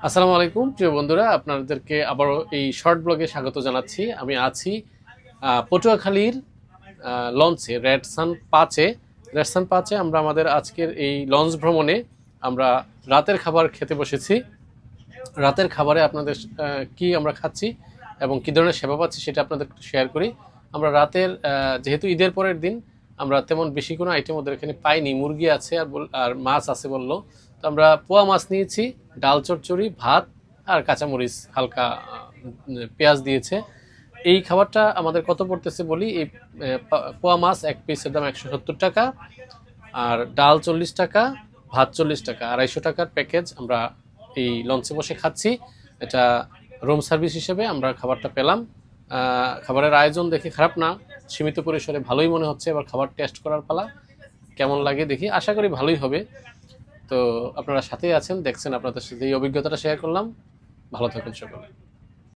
আসসালামু আলাইকুম প্রিয় বন্ধুরা, আপনাদেরকে আবারও এই শর্ট ব্লগে স্বাগত জানাচ্ছি। আমি আছি পটুয়াখালীর লঞ্চে রেড সান 5-এ আমরা আমাদের আজকের এই লঞ্চ ভ্রমণে আমরা রাতের খাবার খেতে বসেছি। রাতের খাবারে আপনাদের কি আমরা খাচ্ছি এবং কী ধরনের সেবা পাচ্ছি সেটা আপনাদের একটু শেয়ার করি। আমরা রাতের যেহেতু ঈদের পরের দিন, আমরা তেমন বেশি কোনো আইটেম ওদের এখানে পাইনি। মুরগি আছে আর মাছ আছে বললো, তো আমরা পোয়া মাছ নিয়েছি, ডাল চচ্চড়ি, ভাত আর কাঁচামরিচ হালকা পেঁয়াজ দিয়েছে। এই খাবারটা আমাদের কত পড়তেছে বলি। এই পোয়া মাছ এক পিসের দাম 170 টাকা, আর ডাল 40 টাকা, ভাত 40 টাকা, 250 টাকার প্যাকেজ আমরা এই লঞ্চে বসে খাচ্ছি। এটা রুম সার্ভিস হিসেবে আমরা খাবারটা পেলাম। খাবারের আয়োজন দেখে খারাপ না, সীমিত পরিসরে ভালোই মনে হচ্ছে। এবার খাবার টেস্ট করার পালা, কেমন লাগে দেখি। আশা করি ভালোই হবে। তো আপনারা সাথেই আছেন, দেখছেন, আপনাদের সাথে এই অভিজ্ঞতাটা শেয়ার করলাম। ভালো থাকুন সকলে।